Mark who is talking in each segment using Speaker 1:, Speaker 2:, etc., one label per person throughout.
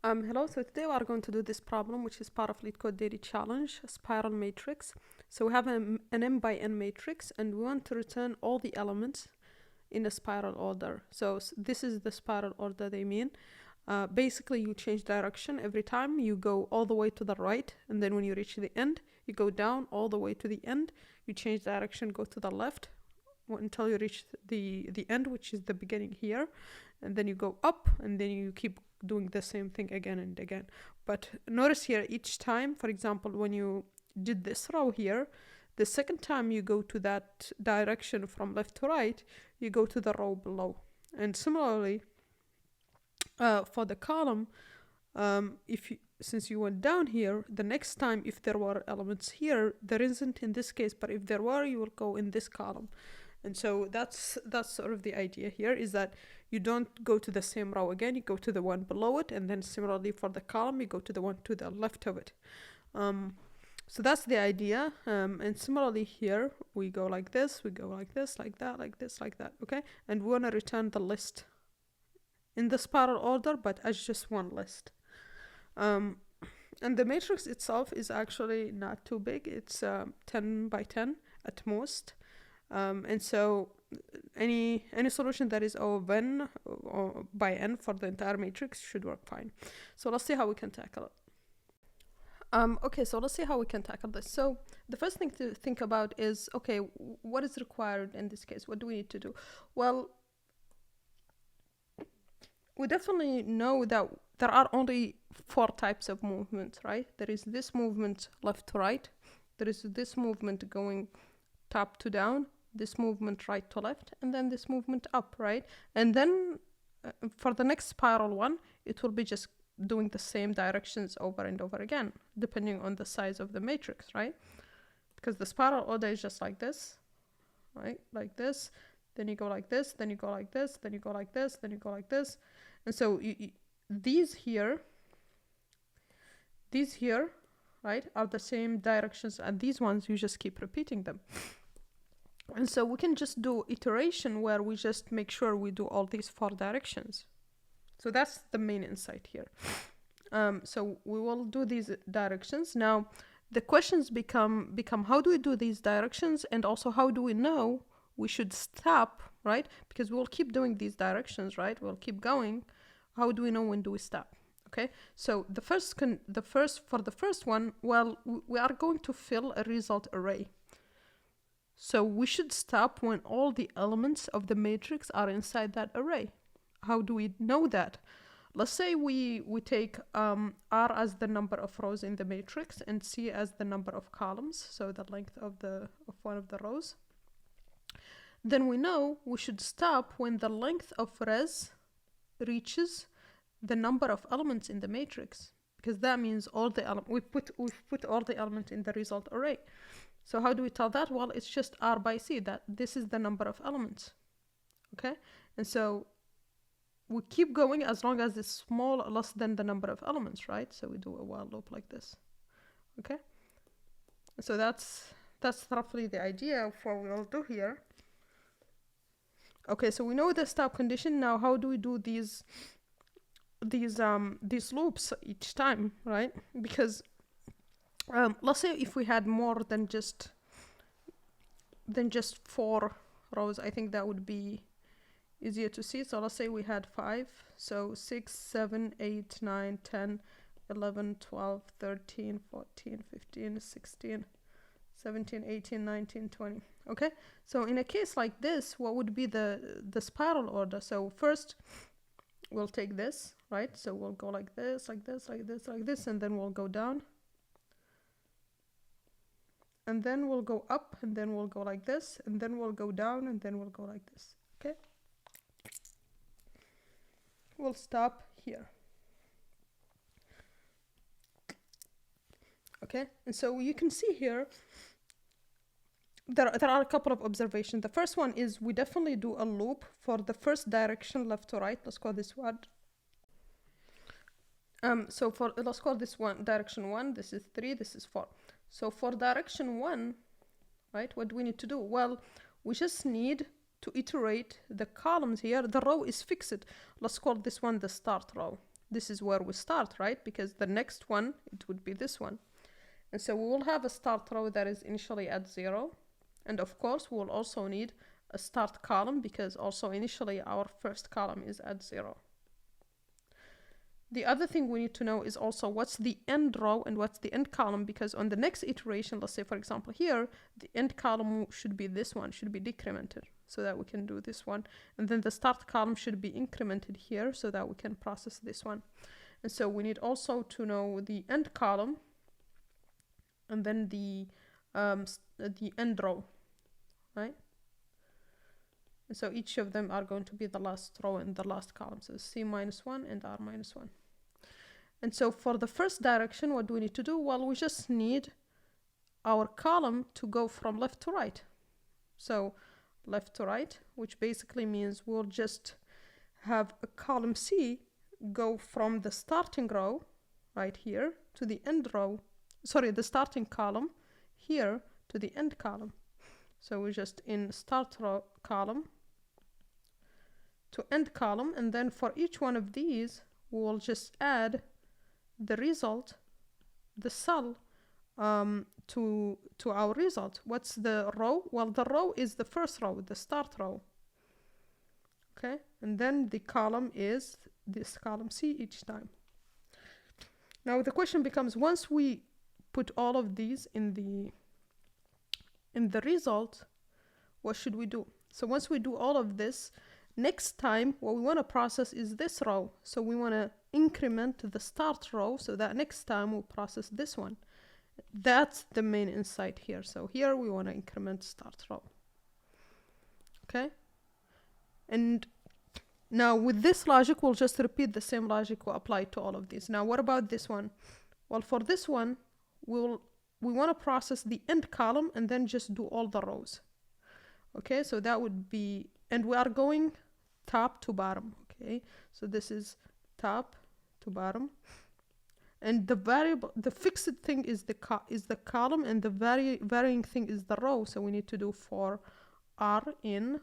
Speaker 1: Hello, so today we are going to do this problem, which is part of Leetcode Daily Challenge, a spiral matrix. So we have an m by n matrix, and we want to return all the elements in a spiral order. So this is the spiral order they mean. Basically, you change direction every time. You go all the way to the right, and then when you reach the end, you go down all the way to the end. You change direction, go to the left until you reach the end, which is the beginning here. And then you go up, and then you keep doing the same thing again and again. But notice here, each time, for example, when you did this row here, the second time you go to that direction from left to right, you go to the row below. And similarly, for the column, since you went down here, the next time if there were elements here, there isn't in this case, but if there were, you will go in this column. And so that's sort of the idea here, is that you don't go to the same row again, you go to the one below it, and then similarly for the column, you go to the one to the left of it. So that's the idea. And similarly here, we go like this, we go like this, like that, like this, like that, okay? And we want to return the list in the spiral order, but as just one list. And the matrix itself is actually not too big. It's 10 by 10 at most. And so any solution that is of n or by n for the entire matrix should work fine. So let's see how we can tackle it. Okay, so let's see how we can tackle this. So the first thing to think about is, okay, what is required in this case? What do we need to do? Well, we definitely know that there are only 4 types of movement, right? There is this movement left to right. There is this movement going top to down, this movement right to left, and then this movement up, right? And then for the next spiral one, it will be just doing the same directions over and over again, depending on the size of the matrix, right? Because the spiral order is just like this, right? Like this, then you go like this, then you go like this, then you go like this, then you go like this. And so these here, right, are the same directions, and these ones, you just keep repeating them. And so we can just do iteration where we just make sure we do all these 4 directions. So that's the main insight here. So we will do these directions. Now, the questions become how do we do these directions, and also how do we know we should stop, right? Because we'll keep doing these directions, right? We'll keep going. How do we know when do we stop? Okay, so for the first one, well, we are going to fill a result array. So we should stop when all the elements of the matrix are inside that array. How do we know that? Let's say we take R as the number of rows in the matrix and C as the number of columns, so the length of one of the rows. Then we know we should stop when the length of res reaches the number of elements in the matrix, because that means all the we've put all the elements in the result array. So how do we tell that? Well, it's just R by C, that this is the number of elements, okay? And so we keep going as long as it's less than the number of elements, right? So we do a while loop like this, okay? So that's roughly the idea of what we'll do here. Okay, so we know the stop condition. Now, how do we do these loops each time, right? Because let's say if we had more than just 4 rows, I think that would be easier to see. So let's say we had 5, so 6, 7, 8, 9, 10, 11, 12, 13, 14, 15, 16, 17, 18, 19, 20. Okay, so in a case like this, what would be the spiral order? So first we'll take this, right? So we'll go like this, like this, like this, like this, and then we'll go down. And then we'll go up, and then we'll go like this, and then we'll go down, and then we'll go like this, okay? We'll stop here. Okay, and so you can see here, there are a couple of observations. The first one is we definitely do a loop for the first direction left to right. Let's call this one. Let's call this one direction 1. This is 3. This is 4. So for direction 1, right, what do we need to do? Well, we just need to iterate the columns here. The row is fixed. Let's call this one the start row. this is where we start, right? Because the next one, it would be this one. And so we will have a start row that is initially at 0. And of course, we will also need a start column because also initially our first column is at 0. The other thing we need to know is also what's the end row and what's the end column, because on the next iteration, let's say for example here, the end column should be this one, should be decremented so that we can do this one. And then the start column should be incremented here so that we can process this one. And so we need also to know the end column and then the end row, right? And so each of them are going to be the last row and the last column. So C minus 1 and R minus 1. And so for the first direction, what do we need to do? Well, we just need our column to go from left to right. So left to right, which basically means we'll just have a column C go from the starting row right here to the end row. Sorry, the starting column here to the end column. So we're just in start row column to end column, and then for each one of these we'll just add the result, the cell to our result. What's the row? Well, the row is the first row, the start row. Okay, and then the column is this column C each time. Now the question becomes, once we put all of these in the result, what should we do? So once we do all of this, next time what we want to process is this row. So we want to increment the start row so that next time we'll process this one. That's the main insight here. So here we want to increment start row. Okay? And now with this logic, we'll just repeat the same logic we applied to all of these. Now what about this one? Well, for this one, we want to process the end column and then just do all the rows. Okay, so that would be, and we are going top to bottom. Okay, so this is top to bottom, and the variable, the fixed thing is the column, and the varying thing is the row. So we need to do for R in.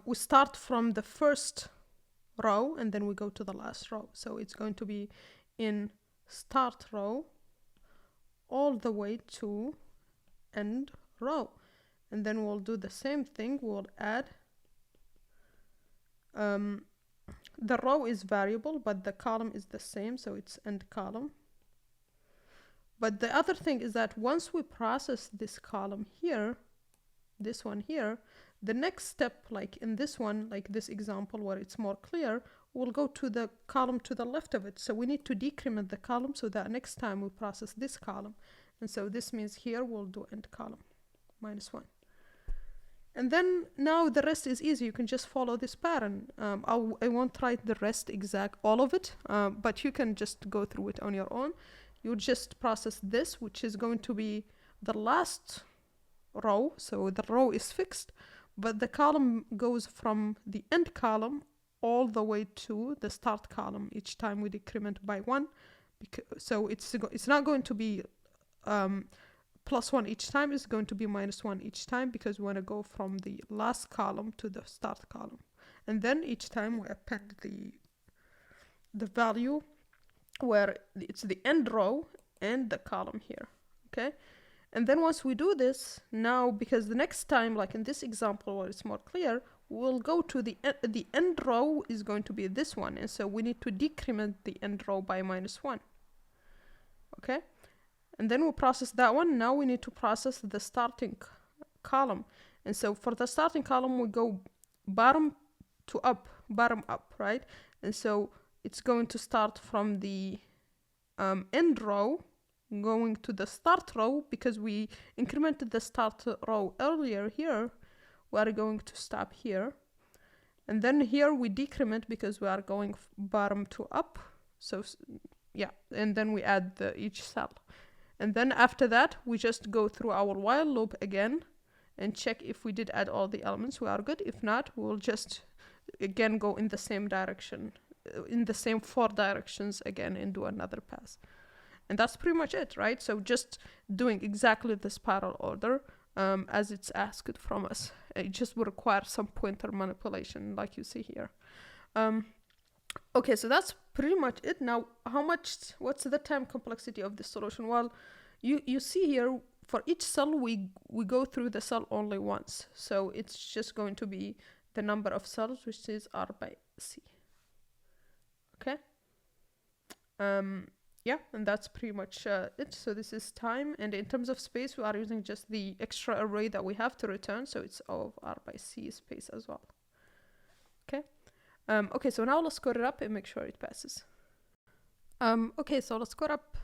Speaker 1: We start from the first row and then we go to the last row. So it's going to be in start row all the way to end row. And then we'll do the same thing. We'll add, the row is variable, but the column is the same. So it's end column. But the other thing is that once we process this column here, this one here, the next step, like in this one, like this example where it's more clear, we'll go to the column to the left of it. So we need to decrement the column so that next time we process this column. And so this means here we'll do end column -1. And then now the rest is easy. You can just follow this pattern. I won't write the rest exact, all of it, but you can just go through it on your own. You just process this, which is going to be the last row. So the row is fixed, but the column goes from the end column all the way to the start column each time we decrement by 1. So it's not going to be +1 each time, it's going to be -1 each time, because we want to go from the last column to the start column. And then each time we append the value where it's the end row and the column here. Okay? And then once we do this, now, because the next time, like in this example where it's more clear, we'll go to the end row is going to be this one. And so we need to decrement the end row by -1. Okay? And then we'll process that one. Now we need to process the starting column. And so for the starting column, we go bottom up, right? And so it's going to start from the end row, going to the start row, because we incremented the start row earlier here. We are going to stop here. And then here we decrement because we are going bottom to up. So yeah, and then we add each cell. And then after that, we just go through our while loop again and check if we did add all the elements. We are good. If not, we'll just again go in the same direction, in the same 4 directions again, and do another pass. And that's pretty much it, right? So just doing exactly the spiral order as it's asked from us. It just will require some pointer manipulation like you see here. Okay, so that's pretty much it. Now, what's the time complexity of this solution? Well, you see here, for each cell, we go through the cell only once. So it's just going to be the number of cells, which is R by C. Okay. Yeah, and that's pretty much it. So this is time, and in terms of space, we are using just the extra array that we have to return, so it's O of R by C space as well. Okay. Okay, so now let's code it up and make sure it passes. Okay, so let's code up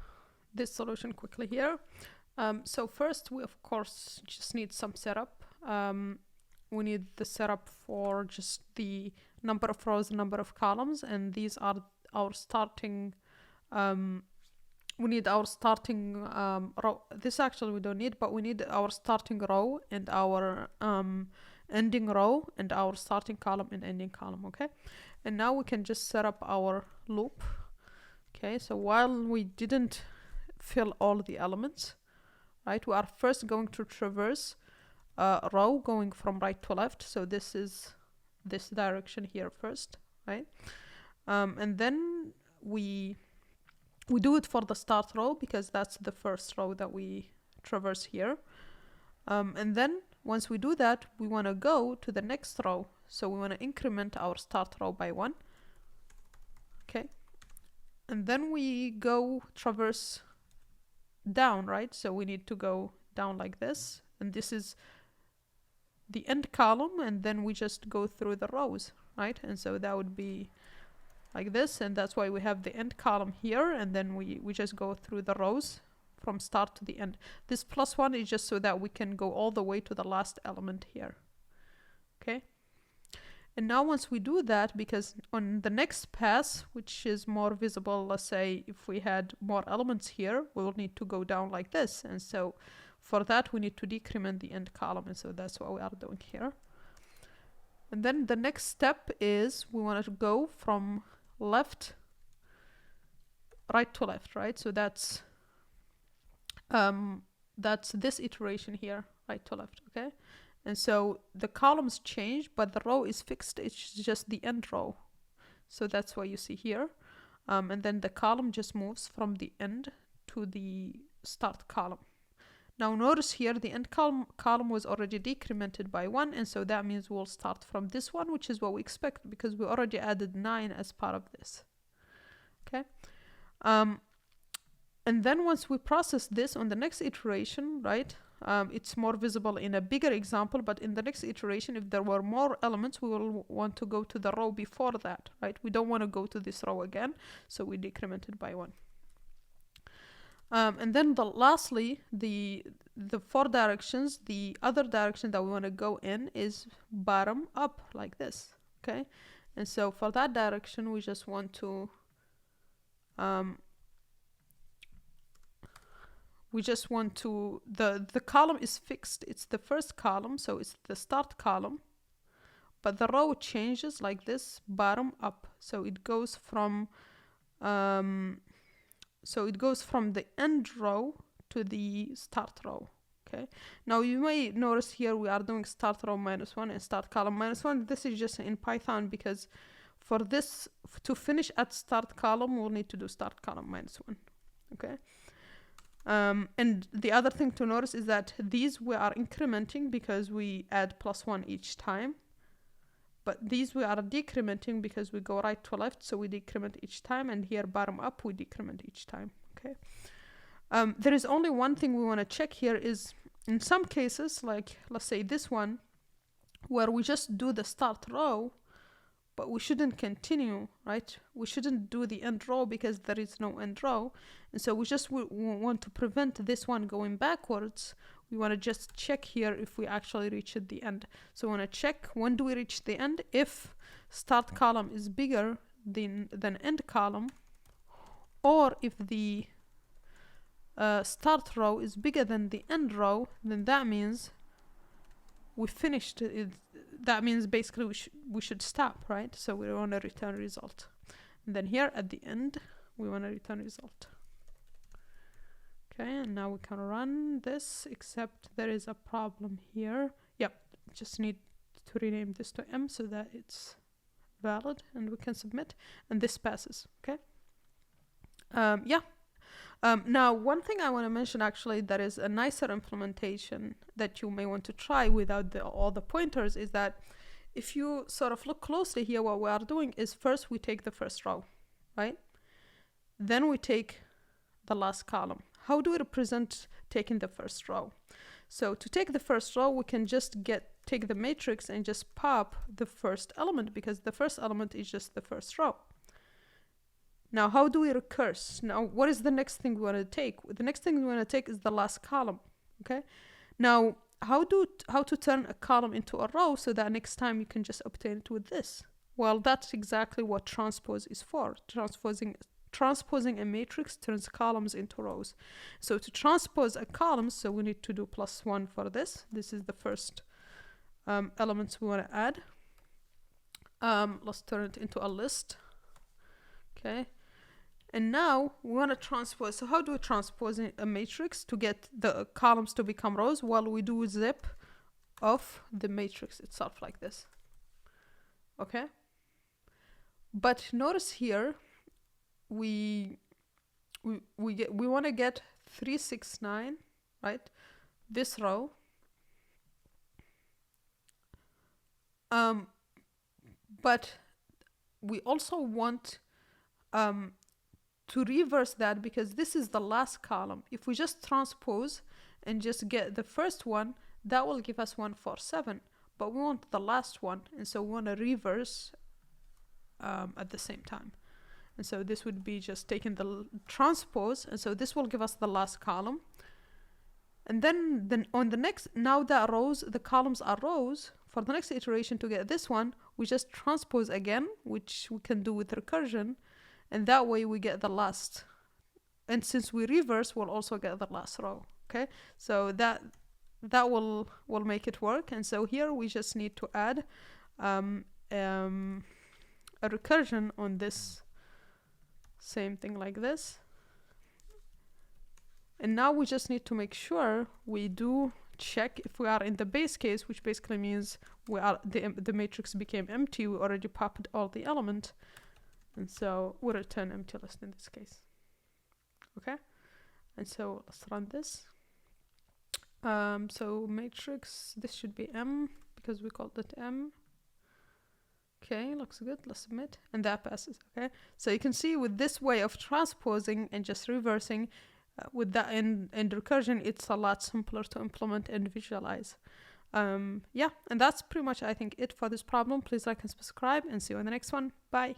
Speaker 1: this solution quickly here. So first, we of course just need some setup. We need the setup for just the number of rows and number of columns, and these are our starting. We need our starting row. This actually we don't need, but we need our starting row and our ending row and our starting column and ending column. Okay, and now we can just set up our loop. Okay, so while we didn't fill all the elements, right, we are first going to traverse a row going from right to left. So this is this direction here first, right? And then we do it for the start row because that's the first row that we traverse here. And then once we do that, we want to go to the next row. So we want to increment our start row by 1. Okay. And then we go traverse down, right? So we need to go down like this. And this is the end column. And then we just go through the rows, right? And so that would be like this, and that's why we have the end column here, and then we just go through the rows from start to the end. This +1 is just so that we can go all the way to the last element here. Okay, and now once we do that, because on the next pass, which is more visible, let's say if we had more elements here, we'll need to go down like this, and so for that we need to decrement the end column, and so that's what we are doing here. And then the next step is we want to go from right to left, right? So that's this iteration here, right to left, okay? And so the columns change, but the row is fixed. It's just the end row. So that's what you see here. And then the column just moves from the end to the start column. Now notice here the end column was already decremented by 1, and so that means we'll start from this one, which is what we expect because we already added 9 as part of this. Okay. And then once we process this on the next iteration, right, it's more visible in a bigger example, but in the next iteration, if there were more elements, we will want to go to the row before that, right? We don't want to go to this row again, so we decrement it by 1. And then lastly, the 4 directions, the other direction that we want to go in is bottom up like this, okay? And so for that direction, we just want to the column is fixed. It's the first column, so it's the start column, but the row changes like this, bottom up. So it goes from the end row to the start row. Okay. Now you may notice here we are doing start row -1 and start column -1. This is just in Python because for this to finish at start column, we'll need to do start column -1. Okay. And the other thing to notice is that these we are incrementing because we add +1 each time. But these we are decrementing because we go right to left, so we decrement each time, and here bottom up we decrement each time. Okay. There is only one thing we want to check here is in some cases, like let's say this one, where we just do the start row, but we shouldn't continue, right? We shouldn't do the end row because there is no end row, and so we just want to prevent this one going backwards. We want to just check here if we actually reach the end. So we want to check when do we reach the end. If start column is bigger than end column, or if the start row is bigger than the end row, then that means we finished it. That means basically we should stop, right? So we want to return result. And then here at the end, we want to return result. Okay, and now we can run this, except there is a problem here. Yep, just need to rename this to M so that it's valid, and we can submit, and this passes. Okay. Now, one thing I want to mention actually that is a nicer implementation that you may want to try without all the pointers is that if you sort of look closely here, what we are doing is first we take the first row, right? Then we take the last column. How do we represent taking the first row? So to take the first row, we can just take the matrix and just pop the first element, because the first element is just the first row. Now, how do we recurse? Now, what is the next thing we want to take? The next thing we want to take is the last column, okay? Now, how to turn a column into a row so that next time you can just obtain it with this? Well, that's exactly what transpose is for. Transposing a matrix turns columns into rows. So to transpose a column, so we need to do +1 for this. This is the first elements we want to add. Let's turn it into a list. Okay. And now we want to transpose. So how do we transpose a matrix to get the columns to become rows? Well, we do zip of the matrix itself like this. Okay. But notice here, we want to get 369, right? This row. But we also want to reverse that, because this is the last column. If we just transpose and just get the first one, that will give us 147, but we want the last one, and so we want to reverse at the same time. And so this would be just taking the transpose, and so this will give us the last column. And then on the next, now that the columns are rows, for the next iteration to get this one, we just transpose again, which we can do with recursion, and that way we get the last. And since we reverse, we'll also get the last row. Okay, so that will make it work. And so here we just need to add a recursion on this same thing like this. And now we just need to make sure we do check if we are in the base case, which basically means the matrix became empty. We already popped all the element, and so we return empty list in this case. Okay, and so let's run this. So matrix, this should be M because we called it M. Okay, looks good. Let's submit, and that passes. Okay, so you can see with this way of transposing and just reversing, with that in recursion, it's a lot simpler to implement and visualize. Yeah, and that's pretty much, I think, it for this problem. Please like and subscribe, and see you in the next one. Bye.